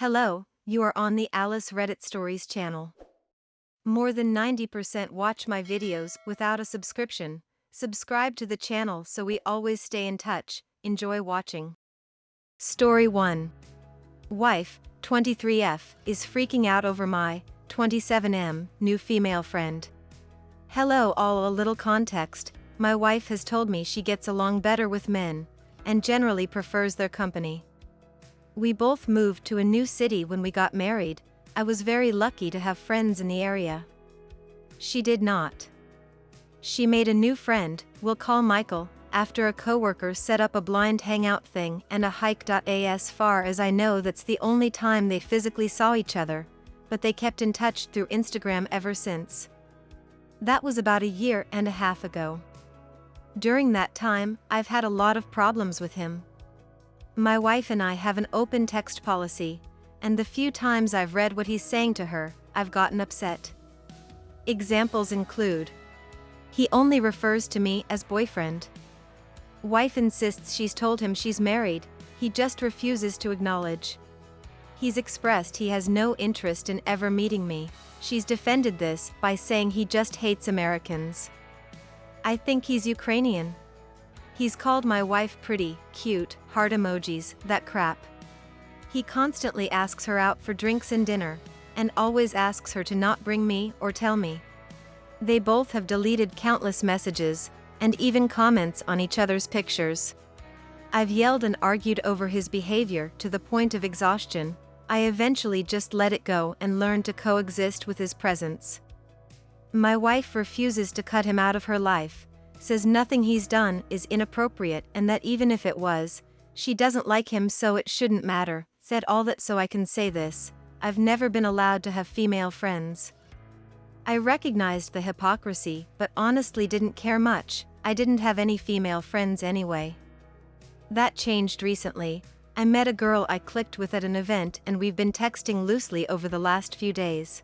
Hello, you are on the Alice Reddit Stories channel. More than 90% watch my videos without a subscription. Subscribe to the channel so we always stay in touch. Enjoy watching. Story 1. Wife, 23F, is freaking out over my 27M new female friend. Hello all, a little context. My wife has told me she gets along better with men and generally prefers their company. We both moved to a new city when we got married. I was very lucky to have friends in the area. She did not. She made a new friend, we'll call Michael, after a coworker set up a blind hangout thing and a hike. As far as I know, that's the only time they physically saw each other, but they kept in touch through Instagram ever since. That was about a year and a half ago. During that time, I've had a lot of problems with him. My wife and I have an open text policy, and the few times I've read what he's saying to her, I've gotten upset. Examples include: he only refers to me as boyfriend. Wife insists she's told him she's married, he just refuses to acknowledge. He's expressed he has no interest in ever meeting me. She's defended this by saying he just hates Americans. I think he's Ukrainian. He's called my wife pretty, cute, heart emojis, that crap. He constantly asks her out for drinks and dinner, and always asks her to not bring me or tell me. They both have deleted countless messages, and even comments on each other's pictures. I've yelled and argued over his behavior to the point of exhaustion. I eventually just let it go and learned to coexist with his presence. My wife refuses to cut him out of her life, says nothing he's done is inappropriate and that even if it was, she doesn't like him so it shouldn't matter. Said all that so I can say this: I've never been allowed to have female friends. I recognized the hypocrisy but honestly didn't care much. I didn't have any female friends anyway. That changed recently. I met a girl I clicked with at an event and we've been texting loosely over the last few days.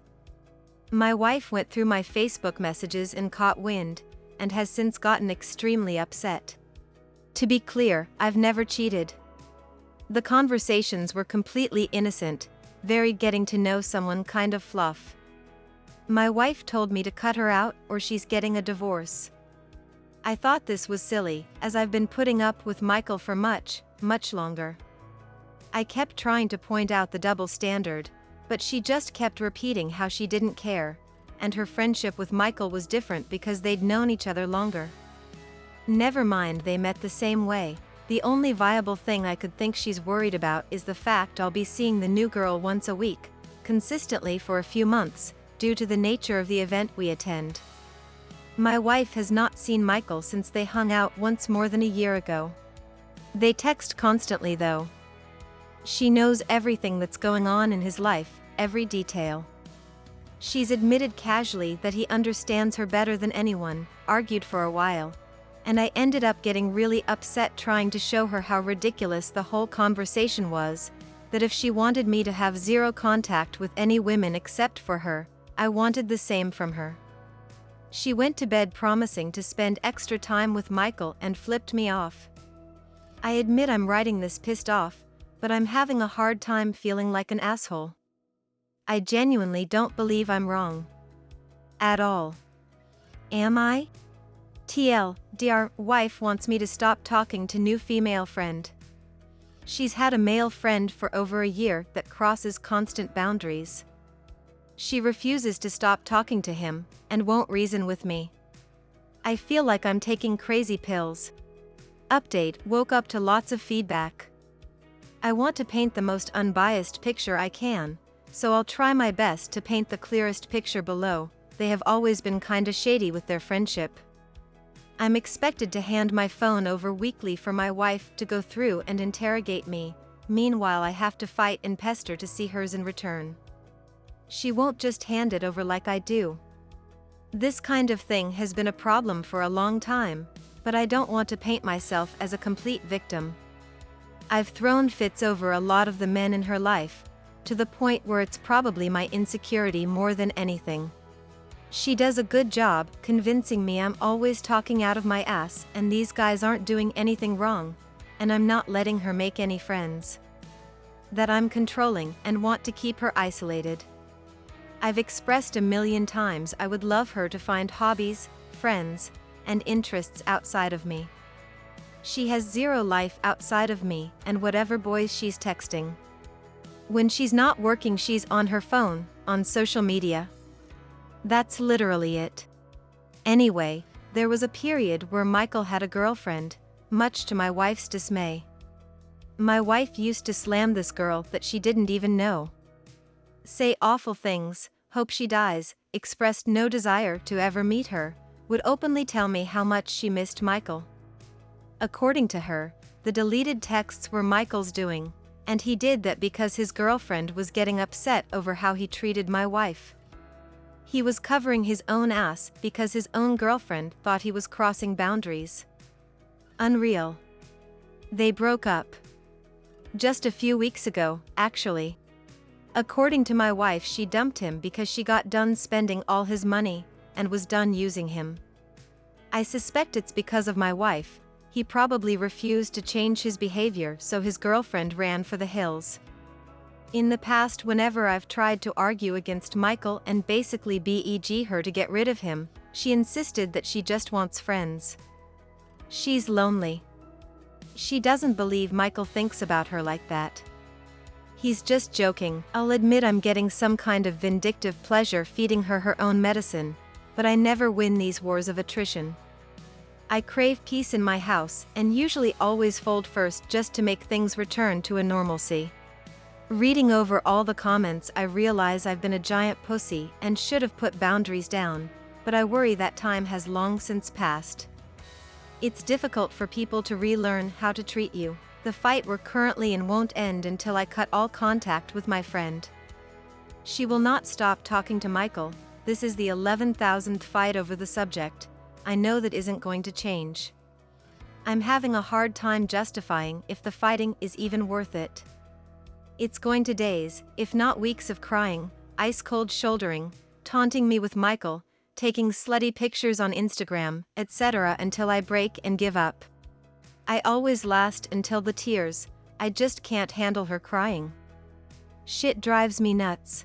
My wife went through my Facebook messages and caught wind, and has since gotten extremely upset. To be clear, I've never cheated. The conversations were completely innocent, very getting to know someone kind of fluff. My wife told me to cut her out or she's getting a divorce. I thought this was silly, as I've been putting up with Michael for much longer. I kept trying to point out the double standard, but she just kept repeating how she didn't care, and her friendship with Michael was different because they'd known each other longer. Never mind, they met the same way. The only viable thing I could think she's worried about is the fact I'll be seeing the new girl once a week, consistently for a few months, due to the nature of the event we attend. My wife has not seen Michael since they hung out once more than a year ago. They text constantly though. She knows everything that's going on in his life, every detail. She's admitted casually that he understands her better than anyone, argued for a while, and I ended up getting really upset trying to show her how ridiculous the whole conversation was, that if she wanted me to have zero contact with any women except for her, I wanted the same from her. She went to bed promising to spend extra time with Michael and flipped me off. I admit I'm writing this pissed off, but I'm having a hard time feeling like an asshole. I genuinely don't believe I'm wrong. At all. Am I? TLDR, wife wants me to stop talking to new female friend. She's had a male friend for over a year that crosses constant boundaries. She refuses to stop talking to him, and won't reason with me. I feel like I'm taking crazy pills. Update, woke up to lots of feedback. I want to paint the most unbiased picture I can, so I'll try my best to paint the clearest picture below. They have always been kinda shady with their friendship. I'm expected to hand my phone over weekly for my wife to go through and interrogate me. Meanwhile, I have to fight and pester to see hers in return. She won't just hand it over like I do. This kind of thing has been a problem for a long time, but I don't want to paint myself as a complete victim. I've thrown fits over a lot of the men in her life, to the point where it's probably my insecurity more than anything. She does a good job convincing me I'm always talking out of my ass and these guys aren't doing anything wrong, and I'm not letting her make any friends. that I'm controlling and want to keep her isolated. I've expressed a million times I would love her to find hobbies, friends, and interests outside of me. She has zero life outside of me and whatever boys she's texting. When she's not working, she's on her phone, on social media. That's literally it. Anyway, there was a period where Michael had a girlfriend, much to my wife's dismay. My wife used to slam this girl that she didn't even know. Say awful things, hope she dies, expressed no desire to ever meet her, would openly tell me how much she missed Michael. According to her, the deleted texts were Michael's doing, and he did that because his girlfriend was getting upset over how he treated my wife. He was covering his own ass because his own girlfriend thought he was crossing boundaries. Unreal. They broke up. Just a few weeks ago, actually. According to my wife, she dumped him because she got done spending all his money and was done using him. I suspect it's because of my wife. He probably refused to change his behavior, so his girlfriend ran for the hills. In the past, whenever I've tried to argue against Michael and basically beg her to get rid of him, she insisted that she just wants friends. She's lonely. She doesn't believe Michael thinks about her like that. He's just joking. I'll admit I'm getting some kind of vindictive pleasure feeding her her own medicine, but I never win these wars of attrition. I crave peace in my house and usually always fold first just to make things return to a normalcy. Reading over all the comments, I realize I've been a giant pussy and should have put boundaries down, but I worry that time has long since passed. It's difficult for people to relearn how to treat you. The fight we're currently in won't end until I cut all contact with my friend. She will not stop talking to Michael. This is the 11,000th fight over the subject. I know that isn't going to change. I'm having a hard time justifying if the fighting is even worth it. It's going to days, if not weeks of crying, ice-cold shouldering, taunting me with Michael, taking slutty pictures on Instagram, etc. until I break and give up. I always last until the tears. I just can't handle her crying. Shit drives me nuts.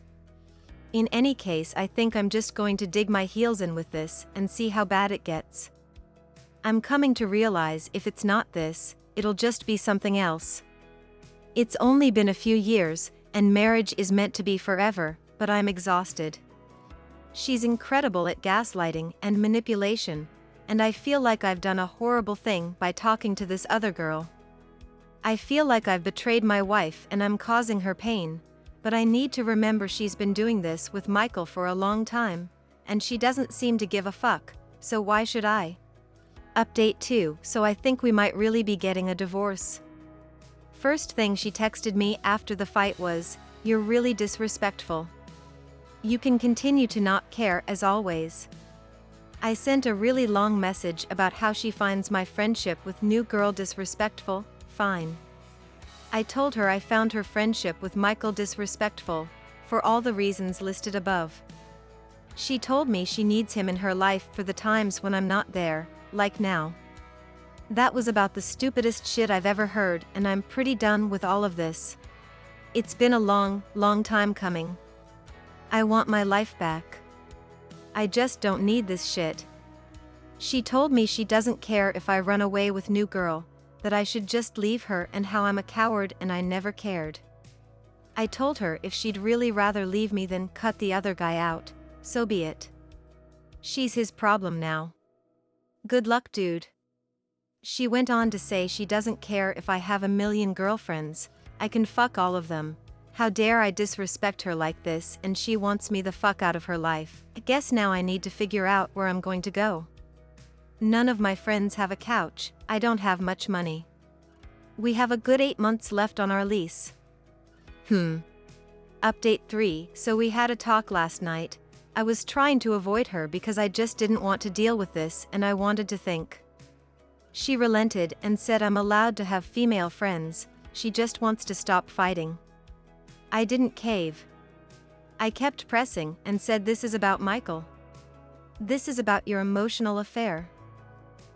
In any case, I think I'm just going to dig my heels in with this and see how bad it gets. I'm coming to realize if it's not this, it'll just be something else. It's only been a few years, and marriage is meant to be forever, but I'm exhausted. She's incredible at gaslighting and manipulation, and I feel like I've done a horrible thing by talking to this other girl. I feel like I've betrayed my wife and I'm causing her pain, but I need to remember she's been doing this with Michael for a long time, and she doesn't seem to give a fuck, so why should I? Update 2, so I think we might really be getting a divorce. First thing she texted me after the fight was, "You're really disrespectful. You can continue to not care as always." I sent a really long message about how she finds my friendship with new girl disrespectful. Fine. I told her I found her friendship with Michael disrespectful, for all the reasons listed above. She told me she needs him in her life for the times when I'm not there, like now. That was about the stupidest shit I've ever heard, and I'm pretty done with all of this. It's been a long, long time coming. I want my life back. I just don't need this shit. She told me she doesn't care if I run away with new girl, that I should just leave her and how I'm a coward and I never cared. I told her if she'd really rather leave me than cut the other guy out, so be it. She's his problem now. Good luck, dude. She went on to say she doesn't care if I have a million girlfriends, I can fuck all of them. How dare I disrespect her like this, and she wants me the fuck out of her life. I guess now I need to figure out where I'm going to go. None of my friends have a couch, I don't have much money. We have a good 8 months left on our lease. Update 3, so we had a talk last night. I was trying to avoid her because I just didn't want to deal with this and I wanted to think. She relented and said I'm allowed to have female friends, she just wants to stop fighting. I didn't cave. I kept pressing and said this is about Michael. This is about your emotional affair.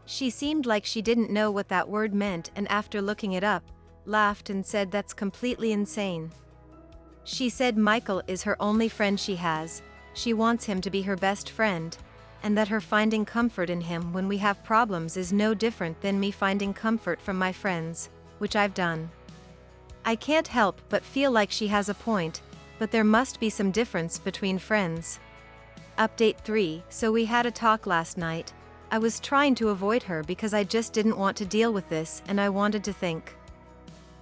She seemed like she didn't know what that word meant, and after looking it up, laughed and said that's completely insane. She said Michael is her only friend she has, she wants him to be her best friend, and that her finding comfort in him when we have problems is no different than me finding comfort from my friends, which I've done. I can't help but feel like she has a point, but there must be some difference between friends. Update 3. So we had a talk last night. I was trying to avoid her because I just didn't want to deal with this and I wanted to think.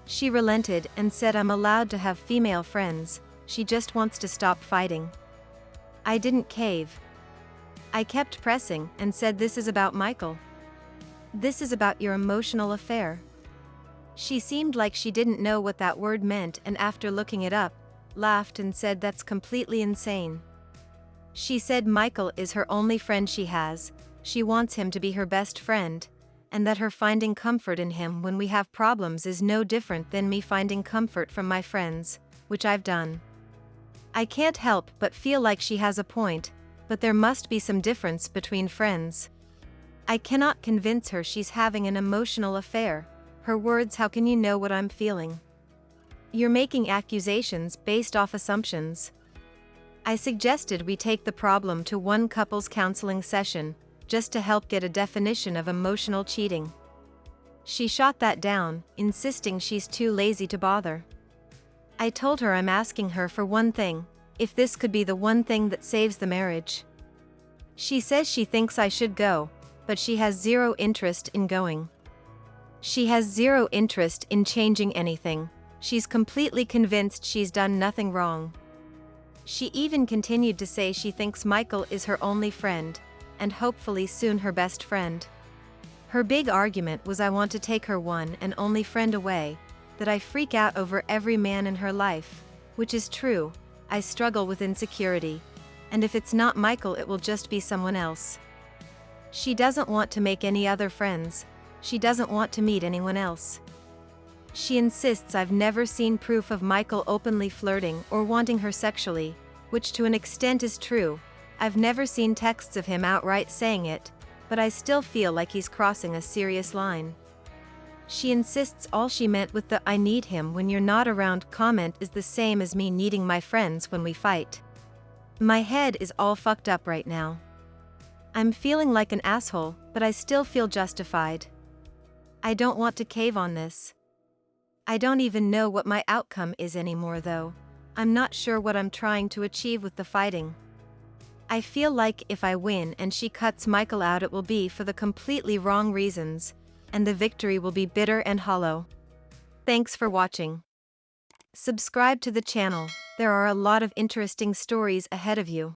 She relented and said I'm allowed to have female friends, she just wants to stop fighting. I didn't cave. I kept pressing and said this is about Michael. This is about your emotional affair. She seemed like she didn't know what that word meant and after looking it up, laughed and said that's completely insane. She said Michael is her only friend she has, she wants him to be her best friend, and that her finding comfort in him when we have problems is no different than me finding comfort from my friends, which I've done. I can't help but feel like she has a point, but there must be some difference between friends. I cannot convince her she's having an emotional affair. Her words, how can you know what I'm feeling? You're making accusations based off assumptions. I suggested we take the problem to one couples counseling session, just to help get a definition of emotional cheating. She shot that down, insisting she's too lazy to bother. I told her I'm asking her for one thing, if this could be the one thing that saves the marriage. She says she thinks I should go, but she has zero interest in going. She has zero interest in changing anything, she's completely convinced she's done nothing wrong. She even continued to say she thinks Michael is her only friend, and hopefully soon her best friend. Her big argument was I want to take her one and only friend away, that I freak out over every man in her life, which is true, I struggle with insecurity, and if it's not Michael it will just be someone else. She doesn't want to make any other friends, she doesn't want to meet anyone else. She insists I've never seen proof of Michael openly flirting or wanting her sexually, which to an extent is true, I've never seen texts of him outright saying it, but I still feel like he's crossing a serious line. She insists all she meant with the "I need him when you're not around" comment is the same as me needing my friends when we fight. My head is all fucked up right now. I'm feeling like an asshole, but I still feel justified. I don't want to cave on this. I don't even know what my outcome is anymore though. I'm not sure what I'm trying to achieve with the fighting. I feel like if I win and she cuts Michael out it will be for the completely wrong reasons, and the victory will be bitter and hollow. Thanks for watching. Subscribe to the channel, there are a lot of interesting stories ahead of you.